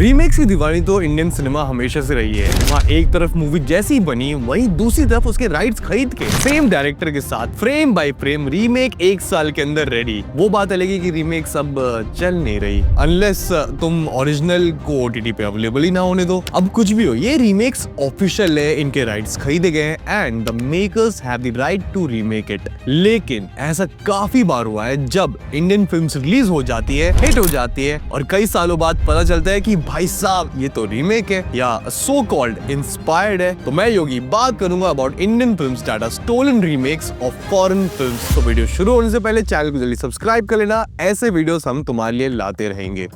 Remakes की दीवानी तो Indian cinema हमेशा से रही है। वहाँ एक तरफ मूवी जैसी बनी, वहीं दूसरी तरफ उसके राइट्स खरीद के सेम डायरेक्टर के साथ फ्रेम बाय फ्रेम रीमेक 1 साल के अंदर रेडी। वो बात अलग है कि रीमेक सब चल नहीं रही अनलेस तुम ओरिजिनल को ओटीटी पे अवेलेबल ही ना होने दो। अब कुछ भी हो, ये रीमेक्स ऑफिशियल है, इनके राइट्स खरीदे गए हैं and the makers have the right to remake it. लेकिन ऐसा काफी बार हुआ है जब इंडियन फिल्म्स रिलीज हो जाती है, हिट हो जाती है और कई सालों बाद पता चलता है कि भाई साहब ये तो रीमेक है या सो कॉल्ड इंस्पायर्ड है। तो मैं योगी बात करूंगा about Indian films that are stolen remakes of foreign films. तो वीडियो शुरू होने से पहले चैनल को जल्दी सब्सक्राइब कर लेना, ऐसे वीडियोस हम तुम्हारे लिए लाते रहेंगे।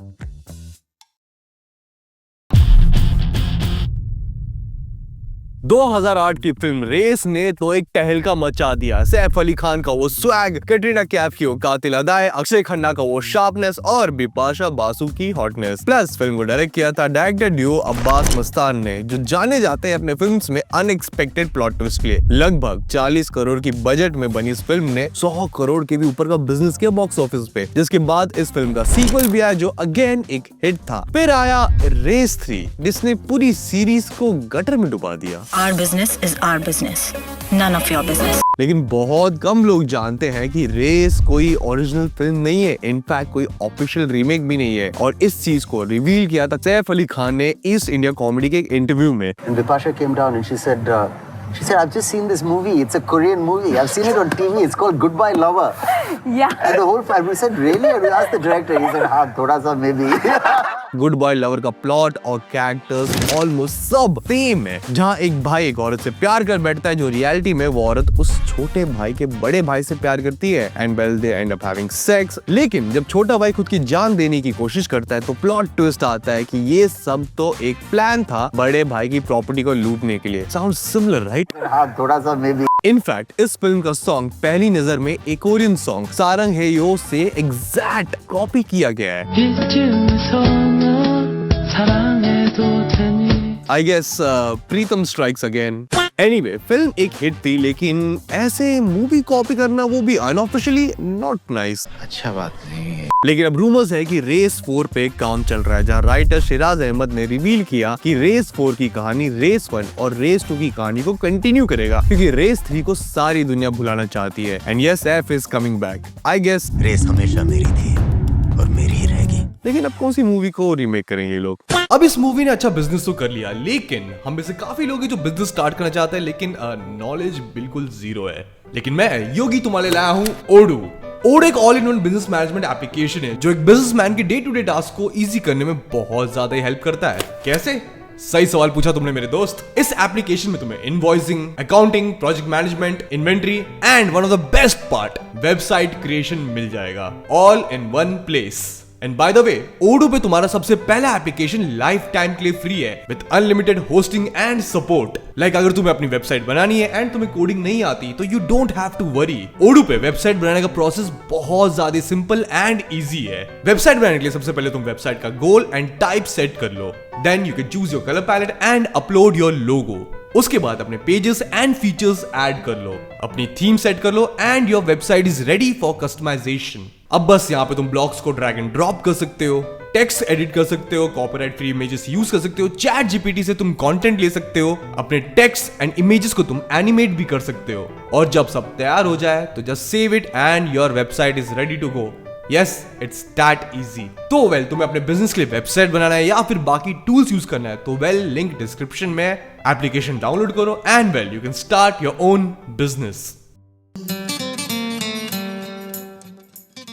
2008 की फिल्म रेस ने तो एक तहलका मचा दिया। सैफ अली खान का वो स्वैग, कैटरीना कैफ की वो कातिल अदाएं, अक्षय खन्ना का वो शार्पनेस और बिपाशा बासु की हॉटनेस। प्लस फिल्म को डायरेक्ट किया था डायरेक्टर ड्यू अब्बास मस्तान ने, जो जाने जाते हैं अपने फिल्म्स में अनएक्सपेक्टेड प्लॉट ट्विस्ट के लिए। लगभग 40 करोड़ की बजट में बनी इस फिल्म ने 100 करोड़ के भी ऊपर का बिजनेस किया बॉक्स ऑफिस पे, जिसके बाद इस फिल्म का सीक्वल भी आया जो अगेन एक हिट था। फिर आया रेस 3 जिसने पूरी सीरीज को गटर में डुबा दिया। Our business is our business, none of your business. लेकिन बहुत कम लोग जानते हैं कि रेस कोई ओरिजिनल फिल्म नहीं है, इनफैक्ट कोई ऑफिशियल रीमेक भी नहीं है। और इस चीज को रिवील किया था सैफ अली खान ने ईस्ट इंडिया कॉमेडी के एक इंटरव्यू में। And Bipasha came down and she said, I've just seen this movie. It's a Korean movie. I've seen it on TV. It's called Goodbye Lover. Yeah. And the whole family said, really? And we asked the director. He said, हाँ, थोड़ा सा maybe. Good boy lover का plot और characters almost सब same है। जहाँ एक भाई एक औरत से प्यार कर बैठता है, जो रियलिटी में वो औरत उस छोटे भाई के बड़े भाई से प्यार करती है and well they and up having sex. लेकिन जब छोटा भाई खुद की जान देने की कोशिश करता है तो प्लॉट ट्विस्ट आता है कि ये सब तो एक प्लान था बड़े भाई की प्रॉपर्टी को लूटने के लिए। Sound similar right? हाँ, थोड़ा सा maybe. इनफैक्ट इस फिल्म का सॉन्ग पहली नजर में एक कोरियन सॉन्ग सारंग हे यो से एग्जैक्ट कॉपी किया गया है। I guess Pritam strikes again. Anyway, film एक हिट थी, लेकिन ऐसे मूवी कॉपी करना वो भी अनऑफिशियली नॉट नाइस। अच्छा बात नहीं है। लेकिन अब रूमर्स है कि रेस 4 पे काम चल रहा है, जहाँ राइटर शिराज अहमद ने रिवील किया कि रेस 4 की कहानी रेस 1 और रेस 2 की कहानी को कंटिन्यू करेगा, क्योंकि रेस 3 को सारी दुनिया भुलाना चाहती है। And yes, F is coming back. I guess race हमेशा मेरी थी और मेरी ही रहेगी। लेकिन अब कौन सी मूवी को रीमेक करेंगे ये लोग? अब इस मूवी ने अच्छा बिजनेस तो कर लिया, लेकिन हम में से काफी लोग हैं जो बिजनेस स्टार्ट करना चाहते हैं, लेकिन नॉलेज बिल्कुल जीरो है। लेकिन मैं योगी तुम्हारे लाया हूँ ओडू। ओडू एक all in one business management application है जो एक बिजनेसमैन के डे टू डे टास्क को इजी करने में बहुत ज्यादा हेल्प करता है। कैसे? सही सवाल पूछा तुमने मेरे दोस्त। इस एप्लीकेशन में तुम्हें invoicing, accounting, project management, inventory and one of the best part, website creation मिल जाएगा, all in one place. And by the way, Odoo पे तुम्हारा सबसे पहला एप्लीकेशन लाइफ टाइम के लिए फ्री है with unlimited hosting and support. Like अगर तुम्हें अपनी वेबसाइट बनानी है एंड तुम्हें कोडिंग नहीं आती तो you don't have to worry. Odoo पे वेबसाइट बनाने का प्रोसेस बहुत ज्यादा सिंपल एंड इजी है। वेबसाइट बनाने के लिए सबसे पहले तुम वेबसाइट का गोल एंड टाइप सेट कर लो, then you can choose your colour palette and upload your logo. उसके बाद अपने पेजेस एंड फीचर्स ऐड कर लो, अपनी थीम सेट कर लो and your website is ready for customisation. अब बस यहाँ पे तुम ब्लॉग्स को ड्रैग एंड ड्रॉप कर सकते हो, टेक्स्ट एडिट कर सकते हो, कॉपीराइट फ्री इमेजेस यूज कर सकते हो, चैट जीपीटी से तुम कंटेंट ले सकते हो, अपने टेक्स्ट एंड इमेजेस को तुम एनिमेट भी कर सकते हो। और जब सब तैयार हो जाए तो just save it and your website is ready to go. Yes, it's that easy. तो वेल, तुम्हें अपने बिजनेस के लिए वेबसाइट बनाना है या फिर बाकी टूल्स यूज करना है तो वेल, लिंक डिस्क्रिप्शन में। एप्लीकेशन डाउनलोड करो and well, you can start your own business.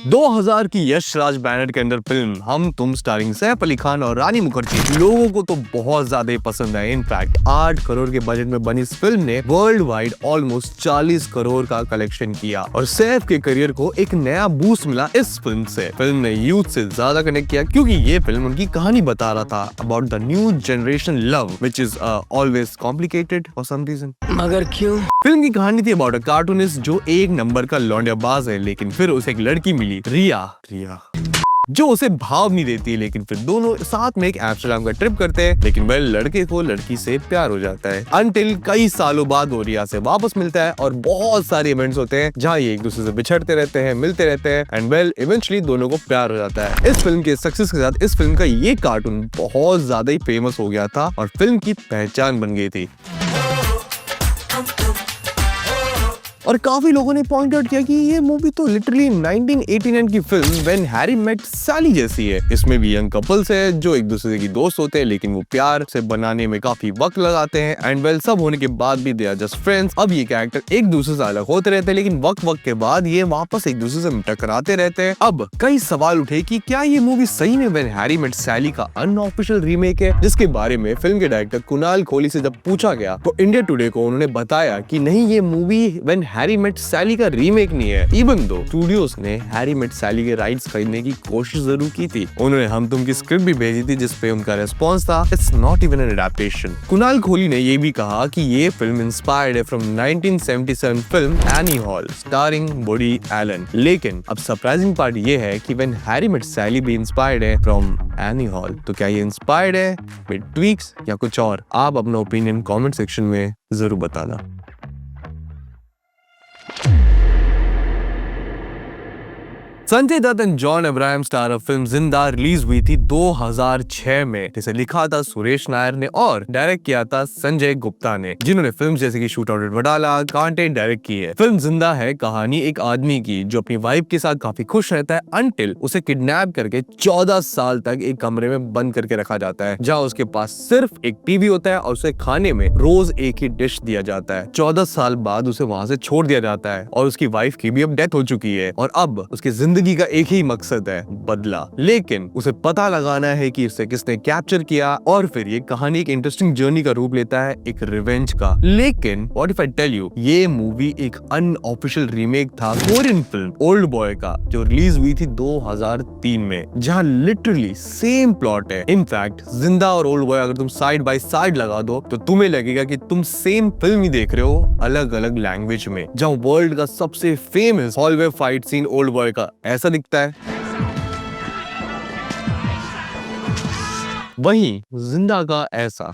2000 की यश राज बैनर के अंदर फिल्म हम तुम स्टारिंग सैफ अली खान और रानी मुखर्जी लोगों को तो बहुत ज्यादा पसंद है। इनफैक्ट 8 करोड़ के बजट में बनी इस फिल्म ने वर्ल्ड वाइड ऑलमोस्ट 40 करोड़ का कलेक्शन किया और सैफ के करियर को एक नया बूस्ट मिला इस फिल्म से। फिल्म ने यूथ से ज्यादा कनेक्ट किया क्योंकि ये फिल्म उनकी कहानी बता रहा था about the new generation love which is always complicated for some reason. मगर क्यों? फिल्म की कहानी थी अबाउट अ कार्टूनिस्ट जो एक नंबर का लौंडियाबाज है, लेकिन फिर उसे एक लड़की मिली, रिया। जो उसे भाव नहीं देती, लेकिन फिर दोनों साथ में एक एम्स्टर्डम का ट्रिप करते हैं, लेकिन वह लड़के को लड़की से प्यार हो जाता है। अनटिल कई सालों बाद वो रिया से वापस मिलता है और बहुत सारे इवेंट्स होते हैं जहाँ ये एक दूसरे से बिछड़ते रहते हैं, मिलते रहते हैं एंड वेल इवेंचुअली दोनों को प्यार हो जाता है। इस फिल्म के सक्सेस के साथ इस फिल्म का ये कार्टून बहुत ज्यादा ही फेमस हो गया था और फिल्म की पहचान बन गई थी। और काफी लोगों ने पॉइंट आउट किया कि ये मूवी तो लिटरली 1989 की फिल्म व्हेन हैरी मेट सैली जैसी है। इसमें भी यंग कपल्स है जो एक दूसरे की दोस्त होते हैं, लेकिन वो प्यार से बनाने में काफी वक्त लगाते हैं एंड वेल सब होने के बाद भी दे आर जस्ट फ्रेंड्स। अब ये कैरेक्टर एक दूसरे से अलग होते रहते हैं, लेकिन वक्त के बाद ये वापस एक दूसरे से टकराते रहते हैं। अब कई सवाल उठे कि क्या ये मूवी सही में व्हेन हैरी मेट सैली का अनऑफिशियल रीमेक है, जिसके बारे में फिल्म के डायरेक्टर कुणाल कोहली से जब पूछा गया तो इंडिया टुडे को उन्होंने बताया कि नहीं, ये मूवी व्हेन हैरी मेट सैली का रीमेक नहीं है। इवन दो स्टूडियोज ने हैरी मेट सैली के राइट्स खरीदने की कोशिश जरूर की थी। उन्होंने हम तुम की स्क्रिप्ट भी भेजी थी जिसपे उनका रिस्पॉन्स था it's not even an adaptation. Kunal Kohli ने ये भी कहा कि ये फिल्म इंस्पायर्ड है from 1977 film Annie Hall starring Woody Allen. लेकिन अब सरप्राइजिंग पार्ट ये है कि व्हेन हैरी मेट सैली भी इंस्पायर्ड है फ्रॉम एनी हॉल, तो क्या ये इंस्पायर्ड है विद ट्वीक्स या कुछ और? आप अपना ओपिनियन कमेंट सेक्शन में जरूर बताना। Sanjay Dutt and John Abraham star of film Zinda release हुई थी 2006 में, जिसे लिखा था सुरेश नायर ने और डायरेक्ट किया था संजय गुप्ता ने, जिन्होंने फिल्म जैसे कि शूट आउट एट वडाला, कांटे डायरेक्ट की है। फिल्म जिंदा है कहानी एक आदमी की जो अपनी वाइफ के साथ काफी खुश रहता है अनटिल उसे किडनैप करके 14 साल तक एक कमरे में बंद करके रखा जाता है, जहाँ उसके पास सिर्फ एक टीवी होता है और उसे खाने में रोज एक ही डिश दिया जाता है। 14 साल बाद उसे वहां से छोड़ दिया जाता है और उसकी वाइफ की भी अब डेथ हो चुकी है और अब उसकी जिंदगी का एक ही मकसद है, बदला। लेकिन उसे पता लगाना है कि उसे किसने कैप्चर किया और फिर ये कहानी एक इंटरेस्टिंग जर्नी का रूप लेता है, एक रिवेंज का। लेकिन what if I tell you, ये मूवी एक अनऑफिशियल रीमेक था कोरियन फिल्म ओल्ड बॉय का, जो रिलीज हुई थी 2003 में, जहां लिटरली सेम प्लॉट है। इनफैक्ट जिंदा और ओल्ड बॉय अगर तुम साइड बाय साइड लगा दो तो तुम्हें लगेगा कि तुम सेम फिल्म ही देख रहे हो अलग अलग लैंग्वेज में, जहां वर्ल्ड का सबसे famous hallway fight scene Old Boy का ऐसा दिखता है, वहीं जिंदा का ऐसा।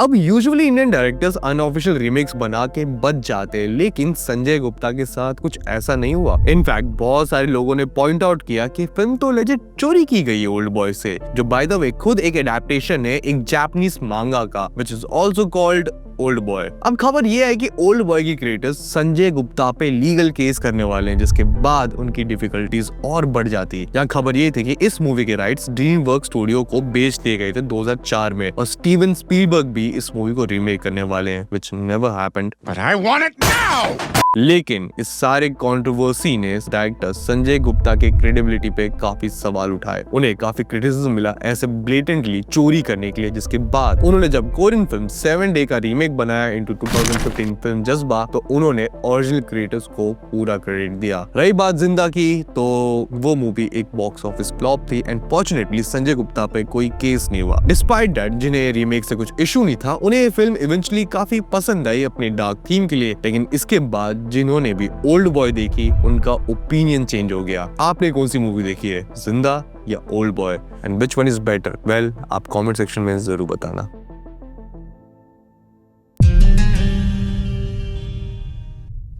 अब usually Indian directors unofficial remakes बना के बच जाते हैं, लेकिन संजय गुप्ता के साथ कुछ ऐसा नहीं हुआ। इनफैक्ट बहुत सारे लोगों ने पॉइंट आउट किया कि फिल्म तो लेजिट चोरी की गई है ओल्ड बॉय से, जो बाय द वे खुद एक एडेप्टेशन है एक जापानीज मांगा का, which is also called old boy. अब खबर यह है कि ओल्ड बॉय की क्रिएटर्स संजय गुप्ता पे लीगल केस करने वाले हैं, जिसके बाद उनकी डिफिकल्टीज और बढ़ जाती। यहाँ खबर ये थी कि इस मूवी के राइट्स ड्रीम वर्क स्टूडियो को बेच दिए गए थे 2004 में और स्टीवन स्पीलबर्ग भी इस मूवी को रीमेक करने वाले हैं, which never happened. But I want it now! लेकिन इस सारे कंट्रोवर्सी ने डायरेक्टर संजय गुप्ता के क्रेडिबिलिटी पे काफी सवाल उठाए। उन्हें काफी क्रिटिसिज्म मिला ऐसे ब्लेटेंटली चोरी करने के लिए, जिसके बाद उन्होंने जब कोरियन फिल्म 7 डे का रीमेक बनाया इनटू 2015 फिल्म जज्बा, तो उन्होंने ओरिजिनल क्रिएटर्स को पूरा क्रेडिट दिया। रही बात जिंदा की, तो वो मूवी एक बॉक्स ऑफिस फ्लॉप थी एंड फॉर्चुनेटली संजय गुप्ता पे कोई केस नहीं हुआ। डिस्पाइट दैट जिन्हें रीमेक से कुछ इशू नहीं था, उन्हें ये फिल्म इवेंचुअली काफी पसंद आई अपनी डार्क थीम के लिए, लेकिन इसके बाद जिन्होंने भी ओल्ड बॉय देखी उनका ओपिनियन चेंज हो गया। आपने कौन सी मूवी देखी है, जिंदा या old boy, and which one is better? Well, आप कमेंट सेक्शन में जरूर बताना।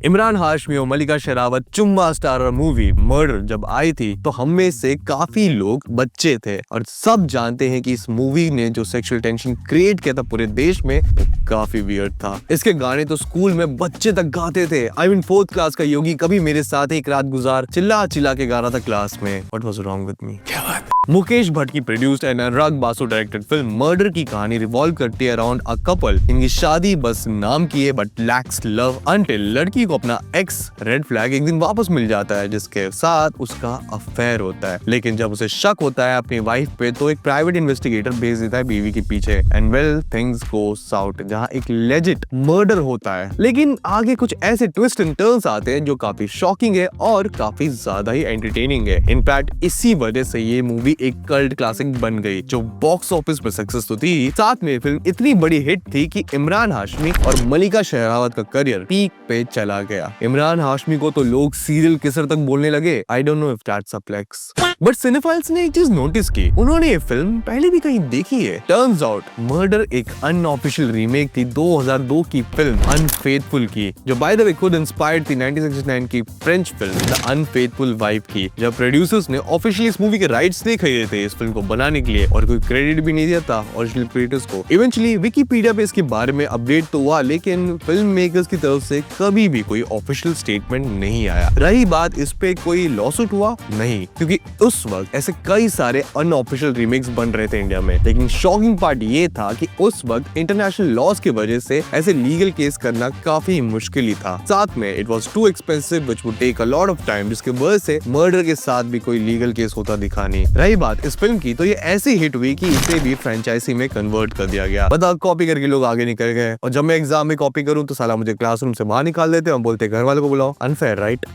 इमरान हाशमी और मलिका शेरावत चुम्मा स्टारर मूवी मर्डर जब आई थी तो हम में से काफी लोग बच्चे थे और सब जानते हैं कि इस मूवी ने जो सेक्सुअल टेंशन क्रिएट किया था पूरे देश में वो काफी वियर्ड था। इसके गाने तो स्कूल में बच्चे तक गाते थे। आई मीन 4th क्लास का योगी कभी मेरे साथ एक रात गुजार चिल्ला चिल्ला के गा रहा था क्लास में। What was wrong with me? क्या बात? मुकेश भट्ट की produced and Anurag Basu directed film murder की कहानी रिवॉल्व करती है अराउंड अ कपल। इनकी शादी बस नाम की है बट लैक्स लव अनटिल लड़की को अपना एक्स रेड फ्लैग एक दिन वापस मिल जाता है, जिसके साथ उसका अफेयर होता है। लेकिन जब उसे शक होता है अपनी वाइफ पे तो एक प्राइवेट इन्वेस्टिगेटर भेज देता है बीवी के पीछे and well things go south, जहां एक लेजिट मर्डर होता है। लेकिन आगे कुछ ऐसे ट्विस्ट एंड टर्न्स आते हैं जो काफी शॉकिंग है और काफी ज्यादा ही एंटरटेनिंग है। इनफैक्ट इसी वजह से ये मूवी एक कल्ट क्लासिक बन गई जो बॉक्स ऑफिस में सक्सेस तो थी, साथ में फिल्म इतनी बड़ी हिट थी कि इमरान हाशमी और मलिका शेरावत का करियर पीक पे चला गया। इमरान हाशमी को तो लोग सीरियल किसर तक बोलने लगे। I don't know if that's a flex, but cinephiles ने एक चीज नोटिस की, उन्होंने ये फिल्म पहले भी कहीं देखी है। टर्न्स आउट मर्डर एक अनऑफिशियल रीमेक थी 2002 की फिल्म अनफेथफुल की, जो बाय द वे खुद इंस्पायर्ड थी 1969 की French film the unfaithful wife की। जब प्रोड्यूसर्स ने ऑफिशियली इस मूवी के राइट्स नहीं खरीदे थे इस फिल्म को बनाने के लिए और कोई क्रेडिट भी नहीं दिया था ओरिजिनल क्रिएटर्स को। इवेंचुअली विकिपीडिया पे इसके बारे में अपडेट तो हुआ, लेकिन फिल्म मेकर्स की तरफ से कभी भी कोई ऑफिशियल स्टेटमेंट नहीं आया। रही बात इस पे कोई लॉसूट हुआ, नहीं, क्योंकि उस वक्त ऐसे कई सारे अनऑफिशियल रीमेक्स बन रहे थे इंडिया में। लेकिन शॉकिंग पार्ट ये था कि उस वक्त इंटरनेशनल लॉज की वजह से ऐसे लीगल केस करना काफी मुश्किल ही था। साथ में it was too expensive which would take a lot of time, जिसके वजह से मर्डर के साथ भी कोई लीगल केस होता दिखा नहीं। रही बात इस फिल्म की, तो ये ऐसी हिट हुई कि इसे भी फ्रेंचाइजी में कन्वर्ट कर दिया गया। बता कॉपी करके लोग आगे निकल गए, और जब मैं एग्जाम में कॉपी करूं तो साला मुझे क्लासरूम से बाहर निकाल देते और बोलते घर वालों को बुलाओ। Unfair, right?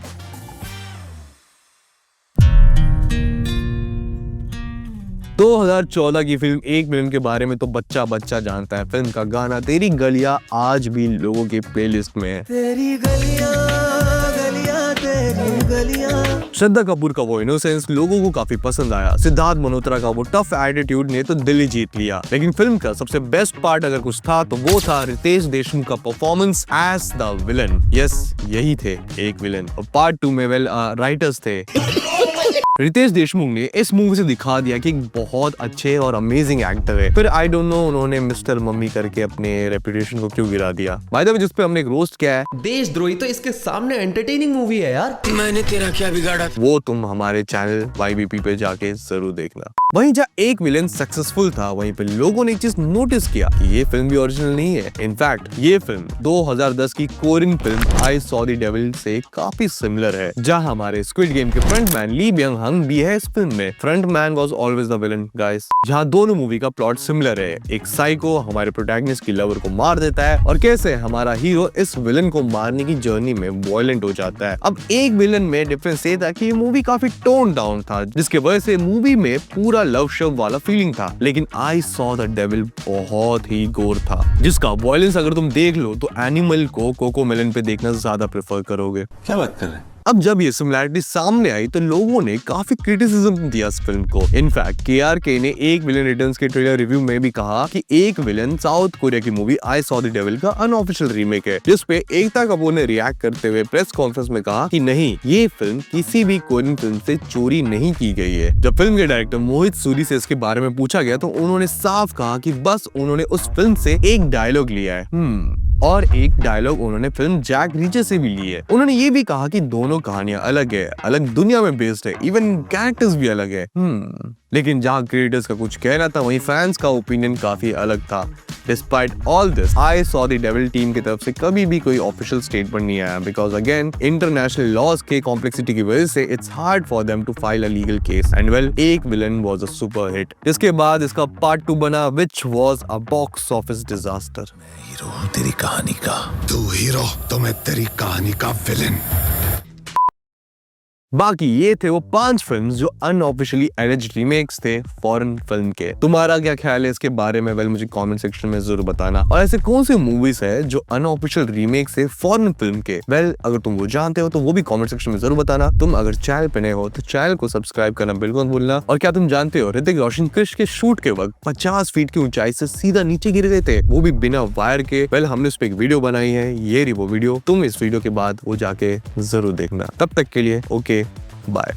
2014 की फिल्म 1 मिलियन के बारे में तो बच्चा बच्चा जानता है। फिल्म का गाना तेरी गलियां आज भी लोगों के प्लेलिस्ट में है। तेरी गलियां, गलियां, तेरी गलियां। श्रद्धा कपूर का वो इनोसेंस लोगों को काफी पसंद आया। सिद्धार्थ मल्होत्रा का वो टफ एटीट्यूड ने तो दिल ही जीत लिया। लेकिन फिल्म का सबसे बेस्ट पार्ट अगर कुछ था तो वो था रितेश देशमुख का performance as the villain. Yes, यही थे एक विलन। और पार्ट 2 में राइटर्स थे। रितेश देशमुख ने इस मूवी से दिखा दिया कि एक बहुत अच्छे और अमेजिंग एक्टर है। फिर आई डोंट नो उन्होंने मिस्टर मम्मी करके अपने रेपुटेशन को क्यों गिरा दिया। बाय द वे जिस पे हमने एक रोस्ट किया है, देशद्रोही तो इसके सामने एंटरटेनिंग मूवी है यार। मैंने तेरा क्या बिगाड़ा, वो तुम हमारे चैनल YBP पे जाके जरूर देखना। वहीं जहाँ एक विलन सक्सेसफुल था, वहीं पे लोगों ने एक चीज नोटिस किया कि ये फिल्म भी ओरिजिनल नहीं है। इनफैक्ट ये फिल्म 2010 की Korean film I saw the devil से काफी सिमिलर है, जहाँ हमारे स्क्विड गेम के फ्रंटमैन ली ब्यंग हंग भी है इस फिल्म में। Frontman was always the villain guys. जहाँ दोनों मूवी का प्लॉट सिमिलर है। एक साइको हमारे प्रोटैगनिस्ट की लवर को मार देता है और कैसे हमारा हीरो इस विलन को मारने की जर्नी में वायलेंट हो जाता है। अब एक विलन में डिफरेंस ये था कि ये मूवी काफी टोन डाउन था, जिसके वजह से मूवी में पूरा लव शव वाला फीलिंग था। लेकिन आई सॉ द डेविल बहुत ही गोर था, जिसका वायलेंस अगर तुम देख लो तो एनिमल को कोको मेलन पे देखना ज्यादा प्रेफर करोगे। क्या बात कर रहे हैं? अब जब ये सिमिलैरिटी सामने आई तो लोगों ने काफी क्रिटिसिज्म दिया इस फिल्म को। इनफैक्ट KRK ने एक विलन रिटर्न्स के ट्रेलर रिव्यू में भी कहा कि एक विलन साउथ कोरिया की movie I saw the devil का अनऑफिशियल रीमेक है, जिस पे एकता कपूर ने रिएक्ट करते हुए प्रेस कॉन्फ्रेंस में कहा कि नहीं, ये फिल्म किसी भी कोरियन फिल्म से चोरी नहीं की गई है। जब फिल्म के डायरेक्टर मोहित सूरी से इसके बारे में पूछा गया तो उन्होंने साफ कहा कि बस उन्होंने उस फिल्म से एक डायलॉग लिया है और एक डायलॉग उन्होंने फिल्म जैक रीचर से भी ली है। उन्होंने ये भी कहा कि दोनों कहानियां अलग है, अलग दुनिया में बेस्ड है, इवन कैरेक्टर्स भी अलग है। लेकिन जहां क्रिएटर्स का कुछ कहना था, वहीं फैंस का ओपिनियन काफी अलग था। Despite all this, I saw the devil team की तरफ से कभी भी कोई ऑफिशियल स्टेटमेंट नहीं आया, बिकॉज अगेन इंटरनेशनल लॉज के कॉम्प्लेक्सिटी की वजह से it's hard for them to file a legal case. And well, Ek Villain was a super hit, जिसके बाद इसका पार्ट 2 बना, which was a box office disaster. Hero हूं तेरी कहानी का, तू हीरो तो मैं तेरी कहानी का विलन। बाकी ये थे वो 5 फिल्म्स जो अनऑफिशियली एलिज्ड रीमेक्स थे फॉरेन फिल्म के। तुम्हारा क्या ख्याल है इसके बारे में? वेल मुझे कमेंट सेक्शन में जरूर बताना। और ऐसे कौन से मूवीज है जो अनऑफिशियल रीमेक्स है फॉरेन फिल्म के? वेल अगर तुम वो जानते हो तो वो भी कमेंट सेक्शन में जरूर बताना। तुम अगर चैनल पे नए हो तो चैनल को सब्सक्राइब करना बिल्कुल भूलना। और क्या तुम जानते हो ऋतिक रोशन क्रिश के शूट के वक्त 50 फीट की ऊंचाई से सीधा नीचे गिर गए थे, वो भी बिना वायर के। वेल हमने उस पर एक वीडियो बनाई है, ये रही वो वीडियो। तुम इस वीडियो के बाद वो जाके जरूर देखना। तब तक के लिए ओके, बाय।